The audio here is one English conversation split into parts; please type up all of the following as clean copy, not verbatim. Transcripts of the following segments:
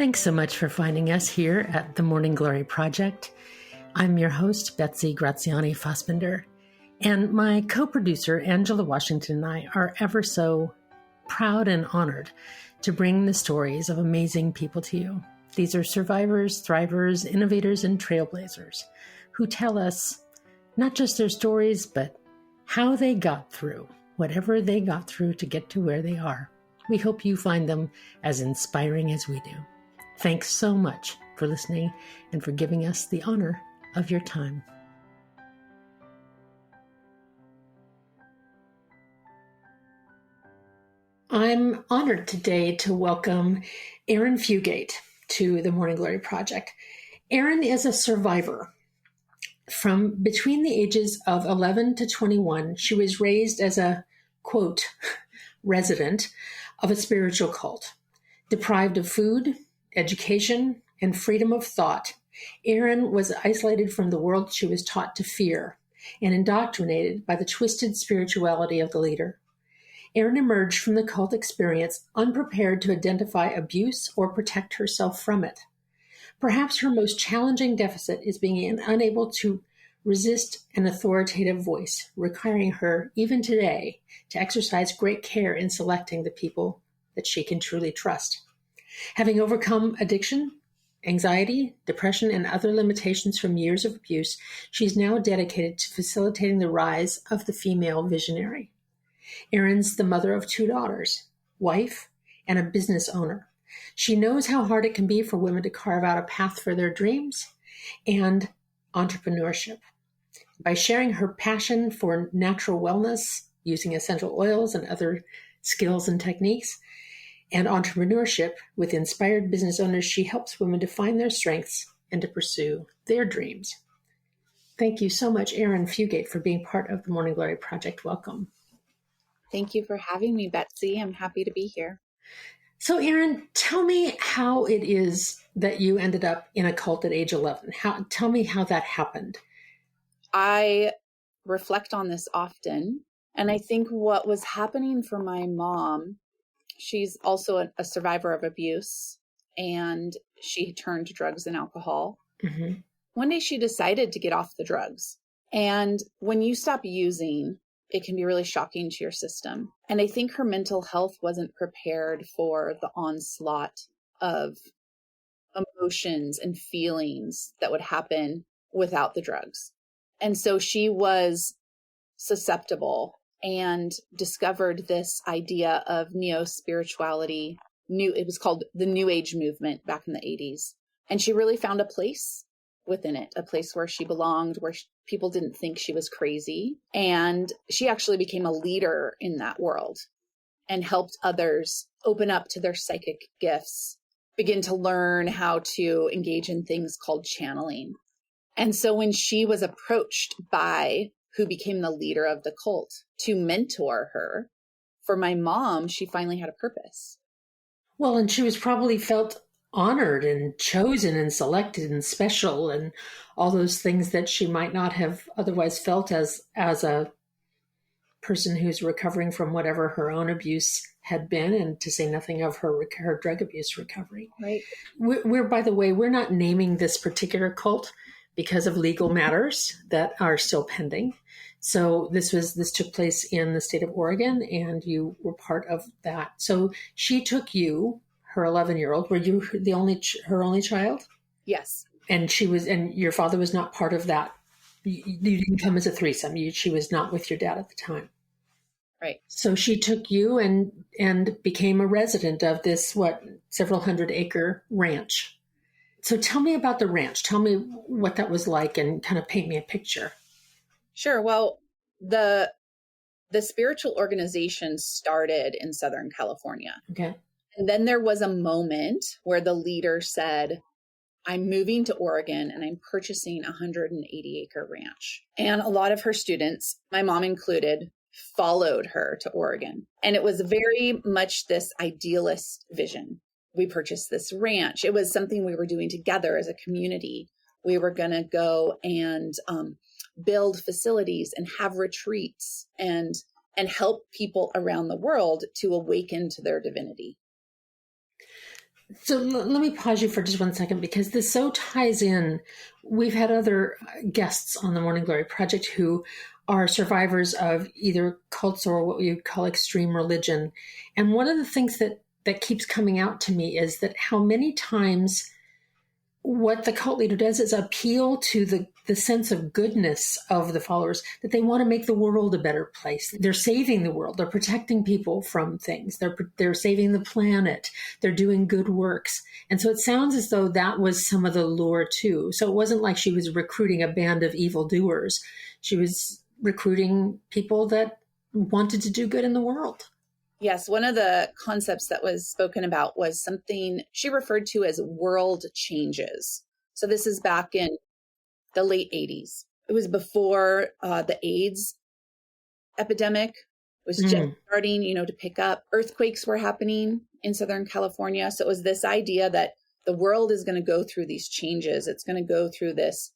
Thanks so much for finding us here at the Morning Glory Project. I'm your host, Betsy Graziani Fassbender, and my co-producer, Angela Washington, and I are ever so proud and honored to bring the stories of amazing people to you. These are survivors, thrivers, innovators, and trailblazers who tell us not just their stories, but how they got through whatever they got through to get to where they are. We hope you find them as inspiring as we do. Thanks so much for listening and for giving us the honor of your time. I'm honored today to welcome Arin Fugate to the Morning Glory Project. Arin is a survivor. From between the ages of 11 to 21, she was raised as a, quote, resident of a spiritual cult. Deprived of food, education, and freedom of thought, Arin was isolated from the world she was taught to fear and indoctrinated by the twisted spirituality of the leader. Arin emerged from the cult experience unprepared to identify abuse or protect herself from it. Perhaps her most challenging deficit is being unable to resist an authoritative voice, requiring her, even today, to exercise great care in selecting the people that she can truly trust. Having overcome addiction, anxiety, depression, and other limitations from years of abuse, she's now dedicated to facilitating the rise of the female visionary. Arin's the mother of 2 daughters, wife, and a business owner. She knows how hard it can be for women to carve out a path for their dreams and entrepreneurship. By sharing her passion for natural wellness, using essential oils and other skills and techniques, and entrepreneurship with inspired business owners, she helps women to find their strengths and to pursue their dreams. Thank you so much, Arin Fugate, for being part of the Morning Glory Project. Welcome. Thank you for having me, Betsy. I'm happy to be here. So, Arin, tell me how it is that you ended up in a cult at age 11. Tell me how that happened. I reflect on this often, and I think what was happening for my mom, she's also a survivor of abuse, and she turned to drugs and alcohol. Mm-hmm. One day she decided to get off the drugs. And when you stop using, it can be really shocking to your system. And I think her mental health wasn't prepared for the onslaught of emotions and feelings that would happen without the drugs. And so she was susceptible and discovered this idea of neo-spirituality. It was called the New Age movement back in the 80s. And she really found a place within it, a place where she belonged, where people didn't think she was crazy. And she actually became a leader in that world and helped others open up to their psychic gifts, begin to learn how to engage in things called channeling. And so when she was approached by who became the leader of the cult to mentor her, for my mom, she finally had a purpose. Well, and she was probably felt honored and chosen and selected and special and all those things that she might not have otherwise felt as a person who's recovering from whatever her own abuse had been, and to say nothing of her drug abuse recovery. Right. We're, by the way, we're not naming this particular cult because of legal matters that are still pending. So this took place in the state of Oregon, and you were part of that. So she took you, her 11-year-old. Were you her only child? Yes. And your father was not part of that. You didn't come as a threesome. She was not with your dad at the time. Right. So she took you and became a resident of this, several 100-acre ranch. So tell me about the ranch. Tell me what that was like and kind of paint me a picture. Sure. Well, the spiritual organization started in Southern California. Okay. And then there was a moment where the leader said, I'm moving to Oregon and I'm purchasing a 180-acre ranch. And a lot of her students, my mom included, followed her to Oregon. And it was very much this idealist vision. We purchased this ranch. It was something we were doing together as a community. We were going to go and build facilities and have retreats and help people around the world to awaken to their divinity. So let me pause you for just 1 second, because this so ties in. We've had other guests on the Morning Glory Project who are survivors of either cults or what we would call extreme religion. And one of the things that keeps coming out to me is that how many times what the cult leader does is appeal to the sense of goodness of the followers, that they want to make the world a better place. They're saving the world. They're protecting people from things. They're saving the planet. They're doing good works. And so it sounds as though that was some of the lure too. So it wasn't like she was recruiting a band of evildoers. She was recruiting people that wanted to do good in the world. Yes, one of the concepts that was spoken about was something she referred to as world changes. So this is back in the late 80s. It was before the AIDS epidemic was just starting, to pick up. Earthquakes were happening in Southern California. So it was this idea that the world is going to go through these changes. It's going to go through this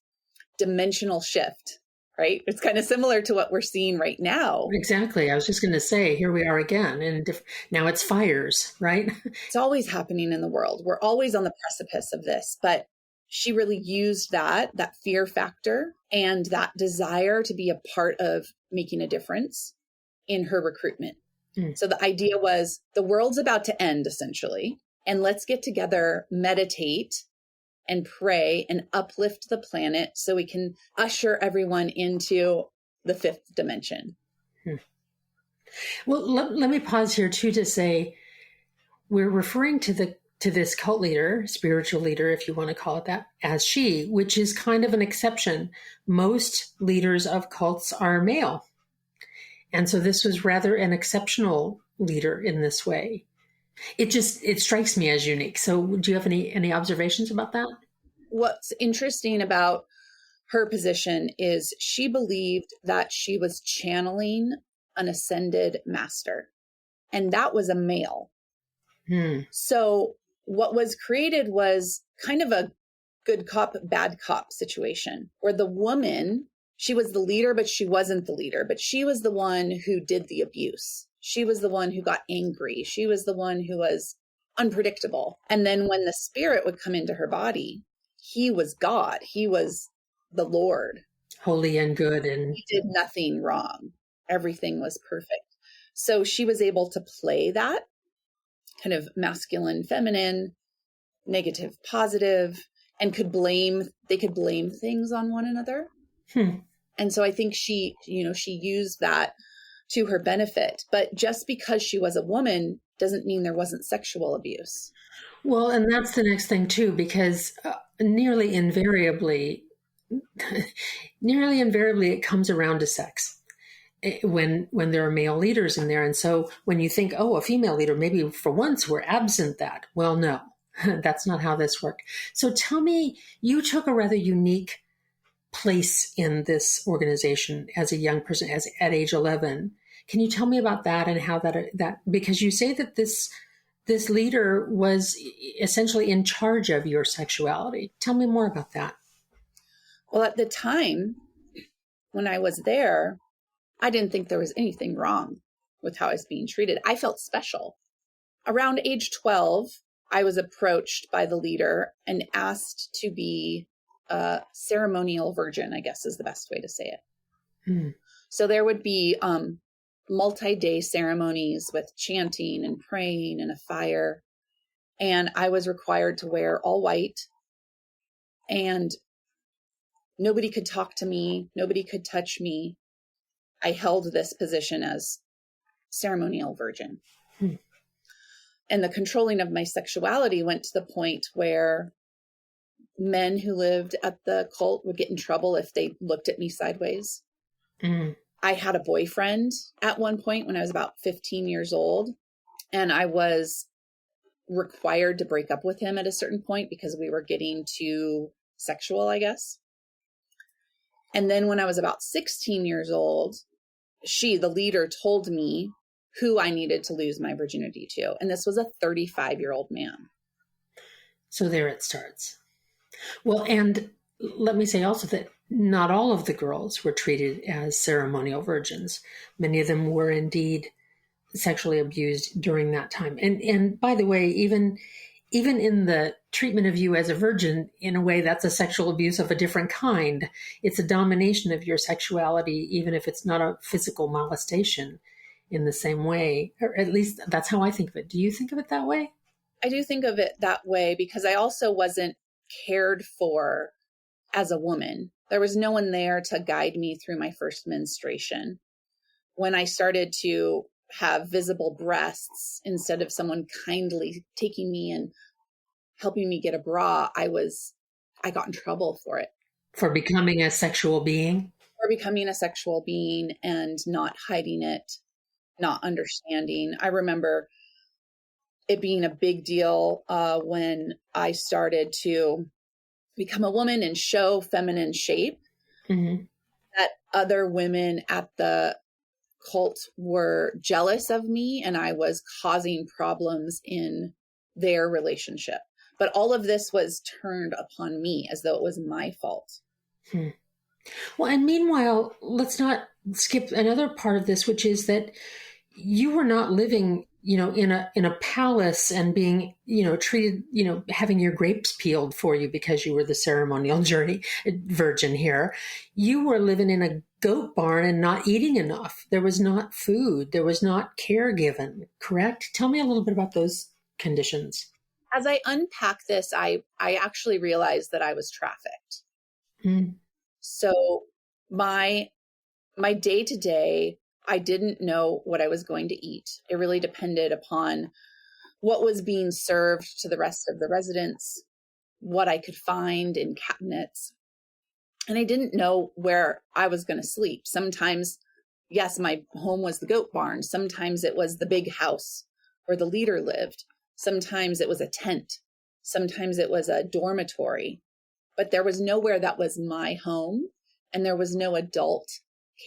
dimensional shift. Right? It's kind of similar to what we're seeing right now. Exactly. I was just going to say, here we are again. And now it's fires, right? It's always happening in the world. We're always on the precipice of this. But she really used that fear factor and that desire to be a part of making a difference in her recruitment. So the idea was the world's about to end, essentially. And let's get together, meditate, and pray and uplift the planet so we can usher everyone into the fifth dimension. Well, let me pause here too to say we're referring to this cult leader, spiritual leader, if you want to call it that, as she, which is kind of an exception. Most leaders of cults are male. And so this was rather an exceptional leader in this way. It strikes me as unique. So do you have any observations about that? What's interesting about her position is she believed that she was channeling an ascended master, and that was a male. So what was created was kind of a good cop, bad cop situation where the woman, she was the leader, but she wasn't the leader, but she was the one who did the abuse. She was the one who got angry. She was the one who was unpredictable. And then when the spirit would come into her body, he was God. He was the Lord. Holy and good. And he did nothing wrong. Everything was perfect. So she was able to play that kind of masculine, feminine, negative, positive, and they could blame things on one another. And so I think she used that to her benefit. But just because she was a woman doesn't mean there wasn't sexual abuse. Well, and that's the next thing too, because nearly invariably it comes around to sex when there are male leaders in there. And so when you think, oh, a female leader, maybe for once we're absent that. Well, no, that's not how this worked. So tell me, you took a rather unique place in this organization as a young person, at age 11. Can you tell me about that and how that because you say that this leader was essentially in charge of your sexuality. Tell me more about that. Well, at the time when I was there, I didn't think there was anything wrong with how I was being treated. I felt special. Around age 12, I was approached by the leader and asked to be a ceremonial virgin, I guess is the best way to say it. So there would be multi-day ceremonies with chanting and praying and a fire. And I was required to wear all white. And nobody could talk to me. Nobody could touch me. I held this position as ceremonial virgin. And the controlling of my sexuality went to the point where men who lived at the cult would get in trouble if they looked at me sideways. I had a boyfriend at one point when I was about 15 years old, and I was required to break up with him at a certain point because we were getting too sexual, I guess. And then when I was about 16 years old, the leader, told me who I needed to lose my virginity to. And this was a 35-year-old man. So there it starts. Well, and let me say also that not all of the girls were treated as ceremonial virgins. Many of them were indeed sexually abused during that time. And by the way, even even in the treatment of you as a virgin, in a way, that's a sexual abuse of a different kind. It's a domination of your sexuality, even if it's not a physical molestation in the same way. Or at least that's how I think of it. Do you think of it that way? I do think of it that way because I also wasn't cared for as a woman. There was no one there to guide me through my first menstruation. When I started to have visible breasts, instead of someone kindly taking me and helping me get a bra, I got in trouble for it. For becoming a sexual being? For becoming a sexual being and not hiding it, not understanding. I remember it being a big deal when I started to become a woman and show feminine shape, that other women at the cult were jealous of me and I was causing problems in their relationship. But all of this was turned upon me as though it was my fault. Well, and meanwhile, let's not skip another part of this, which is that you were not living, in a palace and being, treated, having your grapes peeled for you because you were the ceremonial virgin here. You were living in a goat barn and not eating enough. There was not food. There was not care given, correct? Tell me a little bit about those conditions. As I unpack this, I actually realized that I was trafficked. So my day to day, I didn't know what I was going to eat. It really depended upon what was being served to the rest of the residents, what I could find in cabinets. And I didn't know where I was going to sleep. Sometimes, yes, my home was the goat barn. Sometimes it was the big house where the leader lived. Sometimes it was a tent. Sometimes it was a dormitory. But there was nowhere that was my home, and there was no adult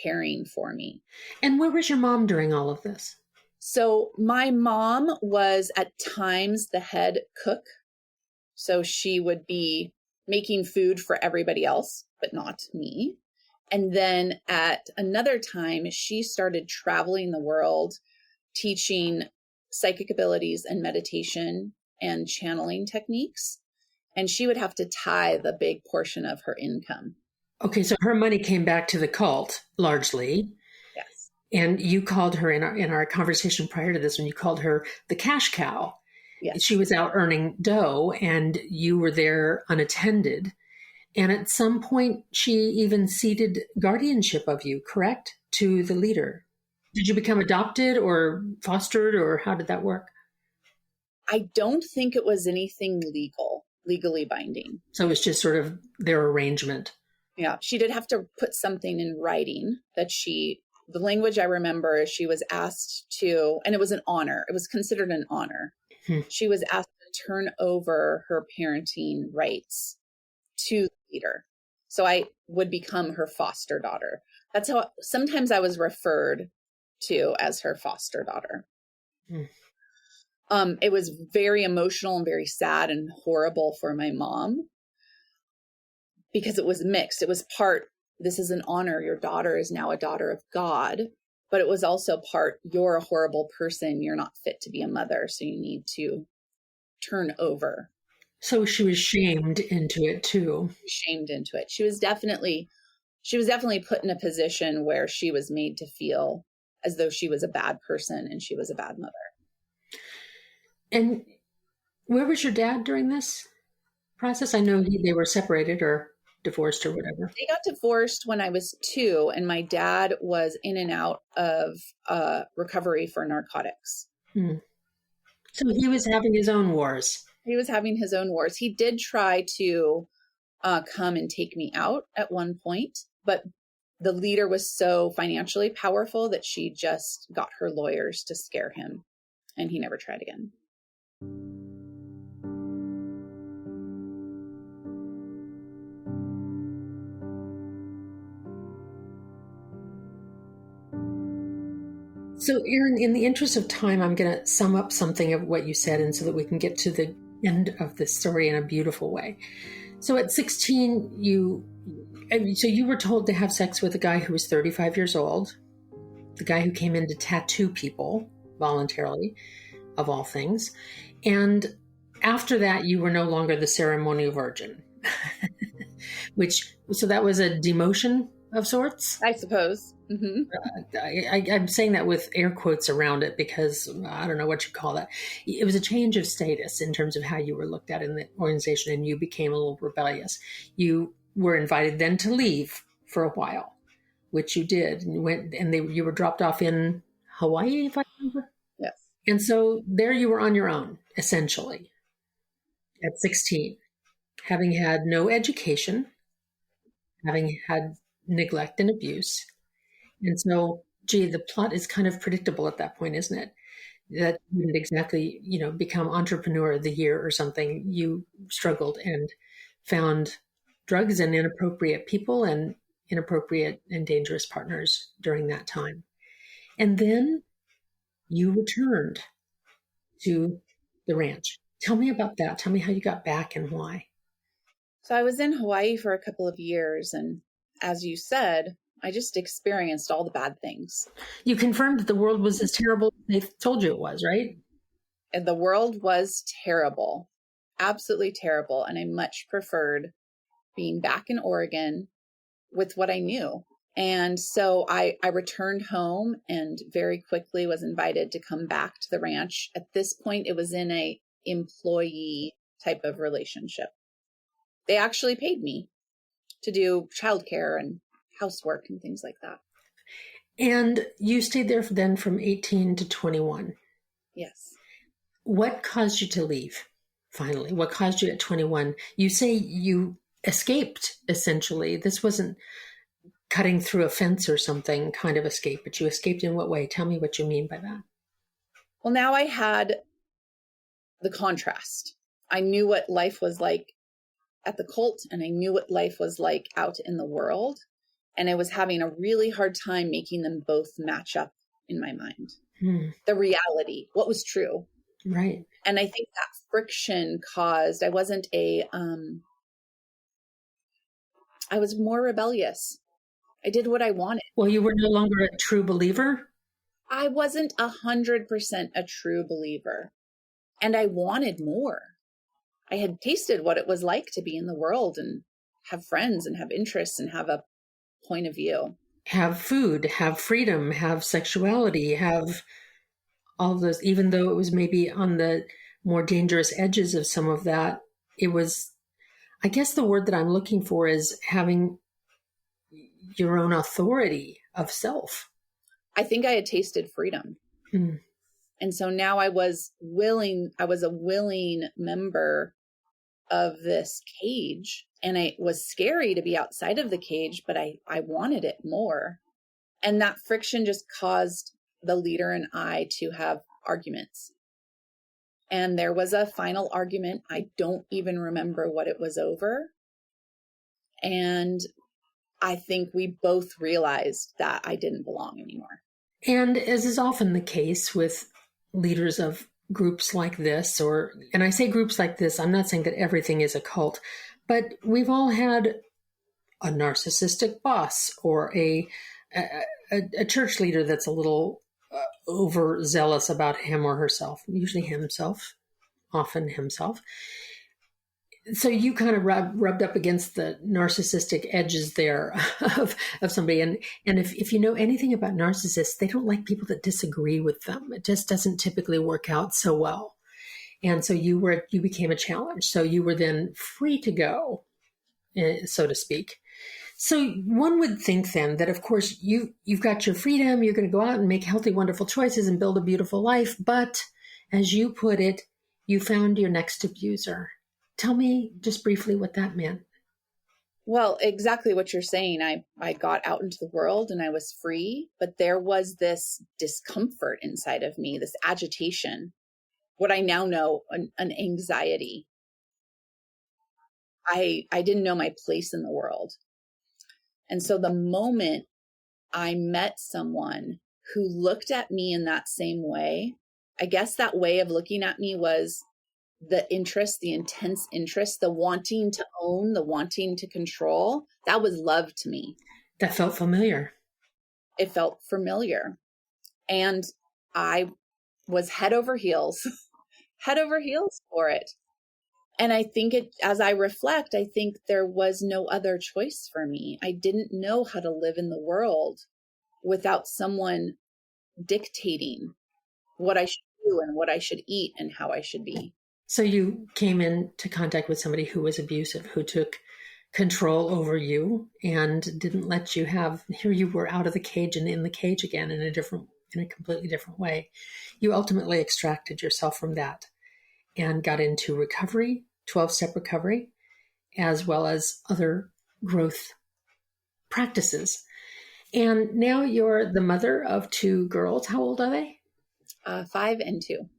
caring for me. And where was your mom during all of this? So my mom was at times the head cook. So she would be making food for everybody else, but not me. And then at another time, she started traveling the world, teaching psychic abilities and meditation and channeling techniques. And she would have to tithe a big portion of her income. Okay, so her money came back to the cult, largely. Yes. And you called her in our conversation prior to this, when you called her the cash cow. Yes. She was out earning dough and you were there unattended. And at some point, she even ceded guardianship of you, correct, to the leader. Did you become adopted or fostered, or how did that work? I don't think it was anything legally binding. So it was just sort of their arrangement. Yeah, she did have to put something in writing that the language I remember is she was asked to, and it was an honor. It was considered an honor. She was asked to turn over her parenting rights to the leader. So I would become her foster daughter. That's how sometimes I was referred to as her foster daughter. It was very emotional and very sad and horrible for my mom because it was mixed. It was part, this is an honor. Your daughter is now a daughter of God, but it was also part, you're a horrible person. You're not fit to be a mother. So you need to turn over. So she was shamed into it too. Shamed into it. She was definitely put in a position where she was made to feel as though she was a bad person and she was a bad mother. And where was your dad during this process? I know they were separated or divorced or whatever. They got divorced when I was 2, and my dad was in and out of recovery for narcotics. So he was having his own wars. He was having his own wars. He did try to come and take me out at one point, but the leader was so financially powerful that she just got her lawyers to scare him, and he never tried again. So, Arin, in the interest of time, I'm going to sum up something of what you said, and so that we can get to the end of this story in a beautiful way. So at 16, you were told to have sex with a guy who was 35 years old, the guy who came in to tattoo people voluntarily, of all things. And After that, you were no longer the ceremonial virgin, so that was a demotion of sorts. I suppose. I'm saying that with air quotes around it because I don't know what you call that. It was a change of status in terms of how you were looked at in the organization, and you became a little rebellious. You were invited then to leave for a while, which you did, and you went, and you were dropped off in Hawaii, if I remember. Yes. And so there you were on your own, essentially, at 16, having had no education, having had neglect and abuse. And so, gee, the plot is kind of predictable at that point, isn't it? That you didn't exactly, become entrepreneur of the year or something. You struggled and found drugs and inappropriate people and inappropriate and dangerous partners during that time. And then you returned to the ranch. Tell me about that. Tell me how you got back and why. So I was in Hawaii for a couple of years, and as you said, I just experienced all the bad things. You confirmed that the world was as terrible as they told you it was, right? And the world was terrible, absolutely terrible. And I much preferred being back in Oregon with what I knew. And so I returned home and very quickly was invited to come back to the ranch. At this point, it was in a employee type of relationship. They actually paid me to do childcare and housework and things like that. And you stayed there then from 18 to 21. Yes. What caused you to leave, finally? What caused you at 21? You say you escaped, essentially. This wasn't cutting through a fence or something kind of escape, but you escaped in what way? Tell me what you mean by that. Well, now I had the contrast. I knew what life was like at the cult, and I knew what life was like out in the world. And I was having a really hard time making them both match up in my mind. The reality, what was true. Right. And I think that friction caused, I was more rebellious. I did what I wanted. Well, you were no longer a true believer? I wasn't 100% a true believer. And I wanted more. I had tasted what it was like to be in the world and have friends and have interests and have a point of view. Have food, have freedom, have sexuality, have all of those, even though it was maybe on the more dangerous edges of some of that. It was, I guess the word that I'm looking for is having your own authority of self. I think I had tasted freedom. And so now I was a willing member of this cage, and it was scary to be outside of the cage, but I wanted it more. And that friction just caused the leader and I to have arguments. And there was a final argument. I don't even remember what it was over. And I think we both realized that I didn't belong anymore. And as is often the case with leaders of groups like this, and I say groups like this, I'm not saying that everything is a cult, but we've all had a narcissistic boss or a church leader that's a little overzealous about him or herself, usually himself, often himself. So you kind of rubbed up against the narcissistic edges there of somebody. And if you know anything about narcissists, they don't like people that disagree with them. It just doesn't typically work out so well. And so you became a challenge. So you were then free to go, so to speak. So one would think then that, of course, you've got your freedom. You're going to go out and make healthy, wonderful choices and build a beautiful life. But as you put it, you found your next abuser. Tell me just briefly what that meant. Well, exactly what you're saying. I got out into the world and I was free, but there was this discomfort inside of me, this agitation, what I now know, an anxiety. I didn't know my place in the world. And so the moment I met someone who looked at me in that same way, I guess that way of looking at me was the interest, the intense interest, the wanting to own, the wanting to control. That was love to me. That felt familiar. It felt familiar. And I was head over heels for it. And I think as I reflect, I think there was no other choice for me. I didn't know how to live in the world without someone dictating what I should do and what I should eat and how I should be. So you came into contact with somebody who was abusive, who took control over you and didn't let you here you were out of the cage and in the cage again in a completely different way. You ultimately extracted yourself from that and got into recovery, 12-step recovery, as well as other growth practices. And now you're the mother of 2 girls. How old are they? 5 and 2.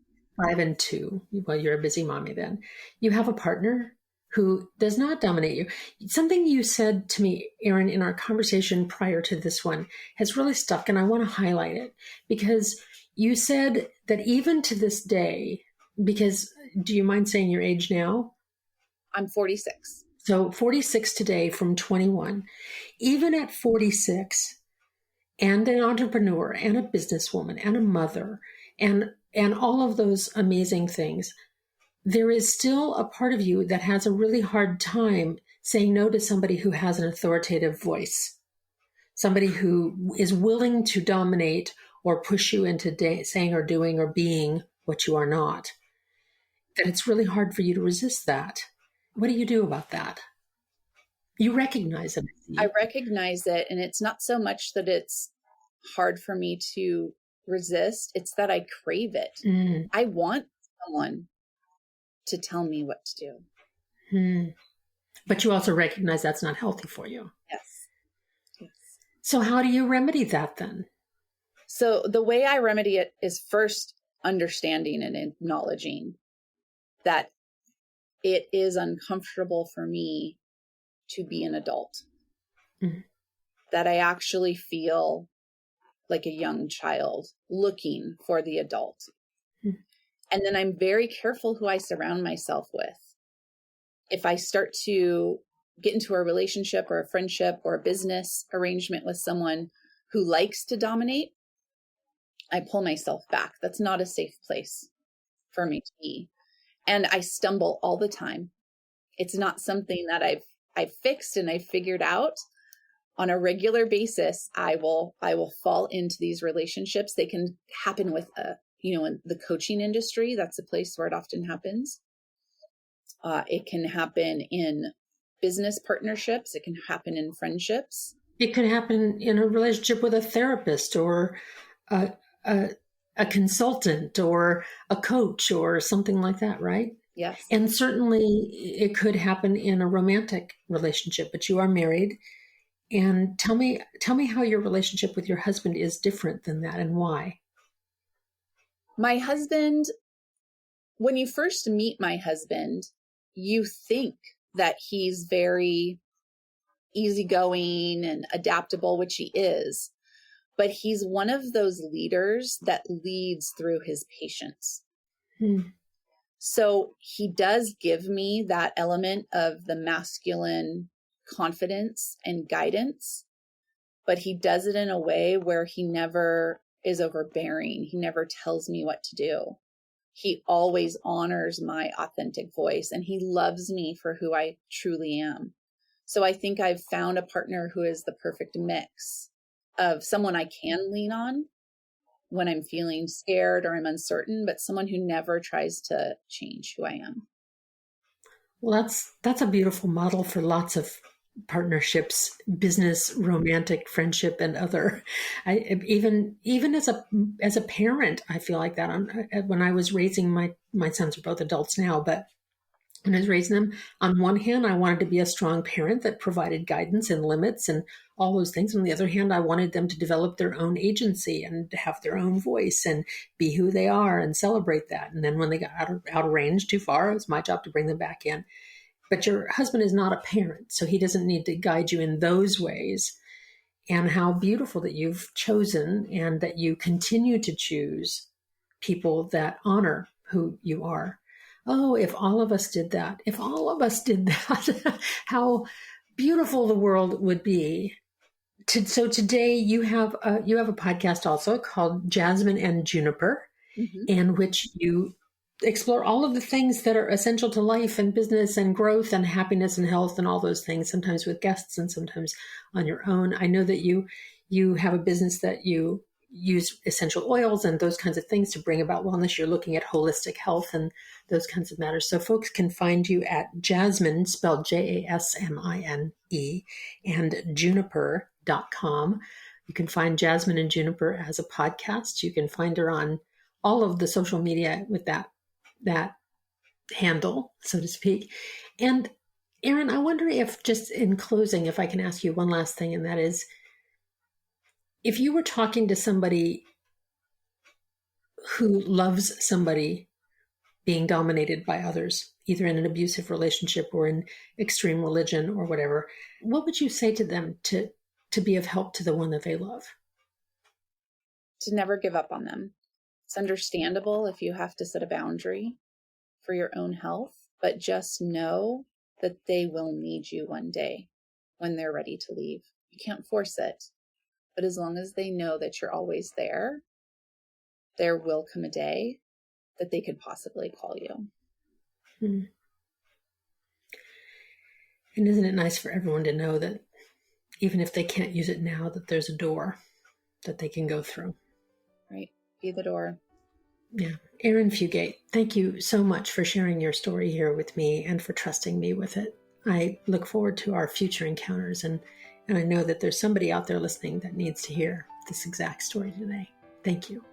5 and 2. Well, you're a busy mommy then. You have a partner who does not dominate you. Something you said to me, Arin, in our conversation prior to this one has really stuck, and I want to highlight it because you said that even to this day, because do you mind saying your age now? I'm 46. So 46 today from 21. Even at 46, and an entrepreneur and a businesswoman and a mother and all of those amazing things, there is still a part of you that has a really hard time saying no to somebody who has an authoritative voice, somebody who is willing to dominate or push you into saying or doing or being what you are not. That it's really hard for you to resist that. What do you do about that? You recognize it. I recognize it, and it's not so much that it's hard for me to resist, it's that I crave it. I want someone to tell me what to do. But you also recognize that's not healthy for you. Yes. So how do you remedy that then? So the way I remedy it is first understanding and acknowledging that it is uncomfortable for me to be an adult. That I actually feel like a young child looking for the adult. And then I'm very careful who I surround myself with. If I start to get into a relationship or a friendship or a business arrangement with someone who likes to dominate, I pull myself back. That's not a safe place for me to be. And I stumble all the time. It's not something that I've fixed and I've figured out. On a regular basis, I will fall into these relationships. They can happen with in the coaching industry. That's a place where it often happens. It can happen in business partnerships. It can happen in friendships. It can happen in a relationship with a therapist or a consultant or a coach or something like that, right? Yes. And certainly it could happen in a romantic relationship, but you are married. And tell me how your relationship with your husband is different than that and why. My husband, when you first meet my husband, you think that he's very easygoing and adaptable, which he is, but he's one of those leaders that leads through his patience. So he does give me that element of the masculine confidence and guidance, but he does it in a way where he never is overbearing. He never tells me what to do. He always honors my authentic voice, and he loves me for who I truly am. So I think I've found a partner who is the perfect mix of someone I can lean on when I'm feeling scared or I'm uncertain, but someone who never tries to change who I am. Well, that's a beautiful model for lots of partnerships, business, romantic, friendship, and other. Even as a parent, I feel like that. When I was raising my sons are both adults now, but when I was raising them, on one hand, I wanted to be a strong parent that provided guidance and limits and all those things. On the other hand, I wanted them to develop their own agency and have their own voice and be who they are and celebrate that. And then when they got out of range too far, it was my job to bring them back in. But your husband is not a parent, so he doesn't need to guide you in those ways. And how beautiful that you've chosen and that you continue to choose people that honor who you are. Oh, if all of us did that, how beautiful the world would be. So today you have a podcast also called Jasmine and Juniper, in which you explore all of the things that are essential to life and business and growth and happiness and health and all those things, sometimes with guests and sometimes on your own. I know that you have a business that you use essential oils and those kinds of things to bring about wellness. You're looking at holistic health and those kinds of matters. So folks can find you at Jasmine, spelled Jasmine, and juniper.com. You can find Jasmine and Juniper as a podcast. You can find her on all of the social media with that handle, so to speak. And Arin, I wonder if, just in closing, if I can ask you one last thing, and that is, if you were talking to somebody who loves somebody being dominated by others, either in an abusive relationship or in extreme religion or whatever, what would you say to them to be of help to the one that they love? To never give up on them. It's understandable if you have to set a boundary for your own health, but just know that they will need you one day when they're ready to leave. You can't force it, but as long as they know that you're always there, there will come a day that they could possibly call you. Hmm. And isn't it nice for everyone to know that even if they can't use it now, that there's a door that they can go through? Right. Be the door. Yeah. Arin Fugate, thank you so much for sharing your story here with me and for trusting me with it. I look forward to our future encounters, and I know that there's somebody out there listening that needs to hear this exact story today. Thank you.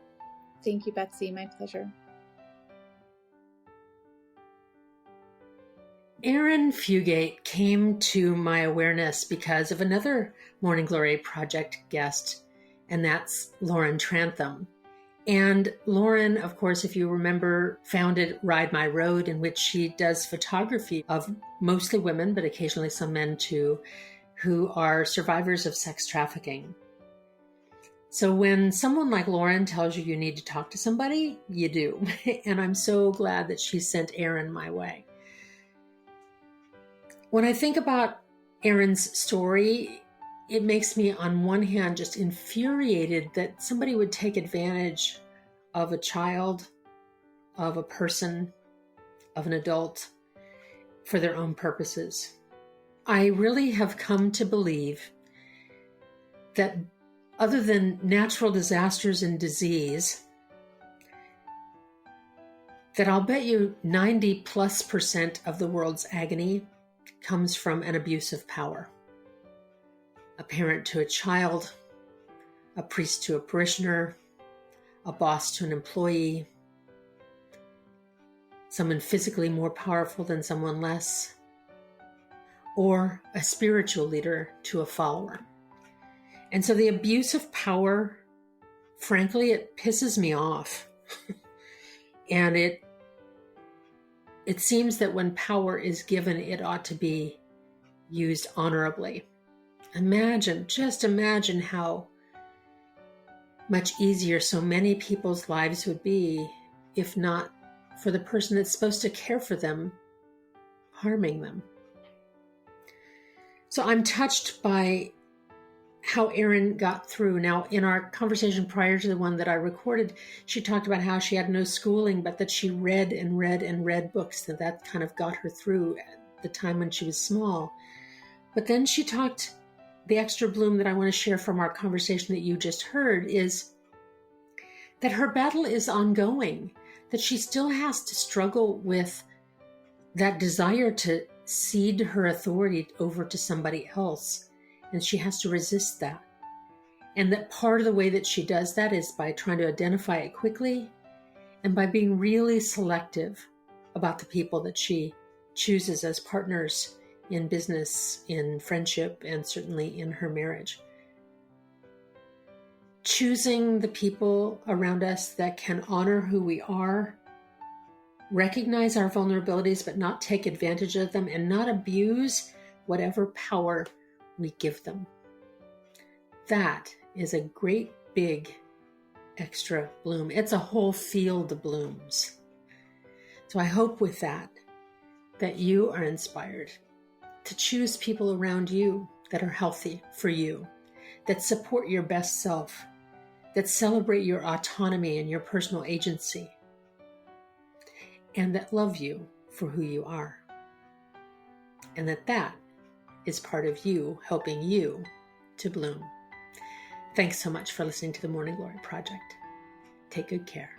Thank you, Betsy. My pleasure. Arin Fugate came to my awareness because of another Morning Glory Project guest, and that's Lauren Trantham. And Lauren, of course, if you remember, founded Ride My Road, in which she does photography of mostly women, but occasionally some men too, who are survivors of sex trafficking. So when someone like Lauren tells you you need to talk to somebody, you do. And I'm so glad that she sent Arin my way. When I think about Arin's story, it makes me, on one hand, just infuriated that somebody would take advantage of a child, of a person, of an adult for their own purposes. I really have come to believe that other than natural disasters and disease, that I'll bet you 90+% of the world's agony comes from an abuse of power. A parent to a child, a priest to a parishioner, a boss to an employee, someone physically more powerful than someone less, or a spiritual leader to a follower. And so the abuse of power, frankly, it pisses me off. And it seems that when power is given, it ought to be used honorably. Just imagine how much easier so many people's lives would be if not for the person that's supposed to care for them harming them. So I'm touched by how Arin got through. Now, in our conversation prior to the one that I recorded, she talked about how she had no schooling, but that she read and read and read books, that kind of got her through at the time when she was small. But then she talked, the extra bloom that I want to share from our conversation that you just heard is that her battle is ongoing, that she still has to struggle with that desire to cede her authority over to somebody else. And she has to resist that. And that part of the way that she does that is by trying to identify it quickly and by being really selective about the people that she chooses as partners in business, in friendship, and certainly in her marriage. Choosing the people around us that can honor who we are, recognize our vulnerabilities, but not take advantage of them, and not abuse whatever power we give them. That is a great big extra bloom. It's a whole field of blooms. So I hope with that you are inspired to choose people around you that are healthy for you, that support your best self, that celebrate your autonomy and your personal agency. and that love you for who you are. And that is part of you helping you to bloom. Thanks so much for listening to the Morning Glory Project. Take good care.